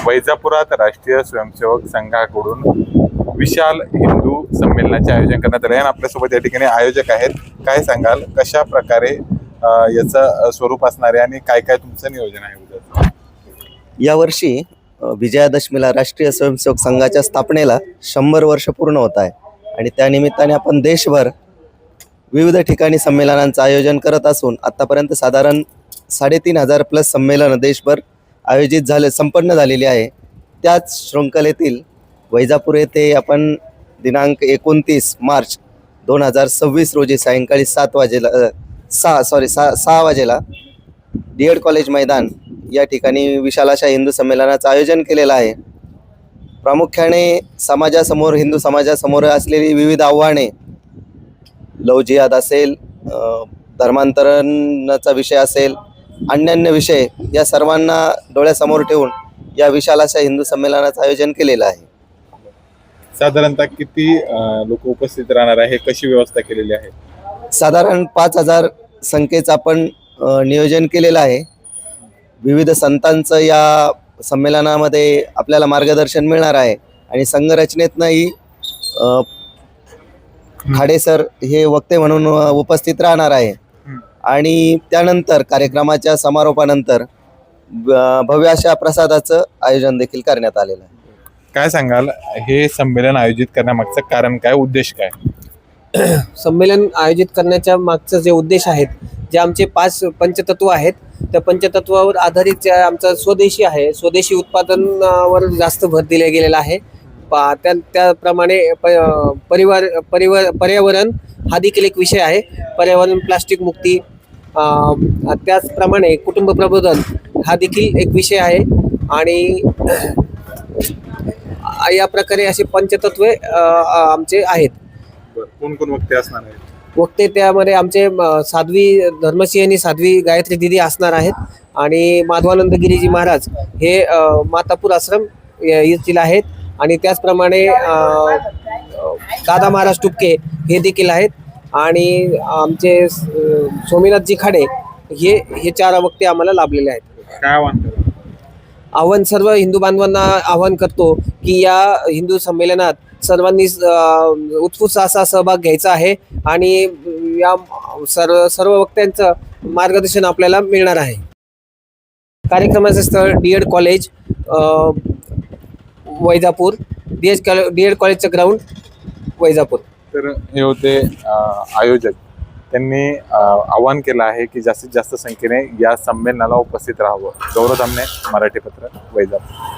वैजापुरात राष्ट्रीय स्वयंसेवक संघाकडून विशाल हिंदू संमेलनाचे आयोजन करण्यात आले आहे. आपल्यासोबत या ठिकाणी आयोजक आहेत. काय सांगाल, कशा प्रकारे याचं स्वरूप असणार आहे आणि काय काय तुमचं नियोजन आहे उद्याचं? यावर्षी विजयादशमीला राष्ट्रीय स्वयंसेवक संघाच्या स्थापनेला 100 वर्ष पूर्ण होत आहे आणि त्यानिमित्ताने आपण देशभर विविध ठिकाणी संमेलनांचं आयोजन करत असून आत्तापर्यंत साधारण 3,500 प्लस संमेलनं देशभर आयोजित संपन्न झालेली आहे. त्याच शृंखलेतील वैजापूर येथे आपण दिनांक 29 मार्च 2026 रोजी सायंकाळी 6 वाजेला DED कॉलेज मैदान या ठिकाणी विशाल अशा हिंदू संमेलनाचं आयोजन केलेलं आहे. प्रामुख्याने हिंदू समाजासमोर असलेली विविध आव्हाने, लव जिहाद असेल, धर्मांतरणाचा विषय असेल, अन्यान्य विषय या सर्वांना डोळ्यासमोर ठेवून या विशाल अशा हिंदू संमेलनाचं आयोजन केलेलं आहे. साधारणतः किती लोक उपस्थित राहणार आहे, कशी व्यवस्था केलेली आहे? साधारण 5,000 संख्येचं आपण नियोजन केलेलं आहे. विविध संतांचं या संमेलनामध्ये आपल्याला मार्गदर्शन मिळणार आहे आणि संघरचनेतनंही खाडेसर हे वक्ते म्हणून उपस्थित राहणार आहे. आणि त्यानंतर कार्यक्रमाच्या समारोपानंतर भव्य अशा प्रसादाचं आयोजन देखील करण्यात आलेलं आहे. काय सांगाल, हे संमेलन आयोजित करण्यामागचं कारण काय, उद्देश काय? संमेलन आयोजित करण्याच्या मागचं जे उद्देश आहेत, जे आमचे 5 पंचतत्व आहेत, त्या पंचतत्वावर आधारित जे आमचं स्वदेशी आहे, स्वदेशी उत्पादनावर जास्त भर दिला गेलेला आहे. त्याप्रमाणे पर्यावरण हा देखील एक विषय आहे. पर्यावरण, प्लास्टिक मुक्ती, त्याचप्रमाणे कुटुंब प्रबोधन हा देखील एक विषय आहे. आणि या प्रकारे असे पंचतत्वे आमचे आहेत. कोण कोण वक्ते असणार आहेत? वक्ते त्यामध्ये आमचे साध्वी धर्मसिंह आणि साध्वी गायत्री दिदी असणार आहेत. आणि माधवानंद गिरीजी महाराज हे मातापूर आश्रम येथील आहेत. आणि त्याचप्रमाणे दादा महाराज टुपके हे देखील आहेत. आणि आमचे सोमीनाथजी खाडे हे 4 वक्ते आम्हाला लाभलेले आहेत. काय आव्हान सर्व हिंदू बांधवांना आव्हान करतो की या हिंदू संमेलनात सर्वांनी उत्स्फूर्त असा सहभाग घ्यायचा आहे आणि या सर्व वक्त्यांचं मार्गदर्शन आपल्याला मिळणार आहे. कार्यक्रमाचं स्थळ DED कॉलेज वैजापूर, DED कॉलेजचं ग्राउंड वैजापूर. तर हे होते आयोजक. त्यांनी आवाहन केलं आहे की जास्तीत जास्त संख्येने या संमेलनाला उपस्थित राहावं. गौरव धामणे, मराठी पत्र, वैजापूर.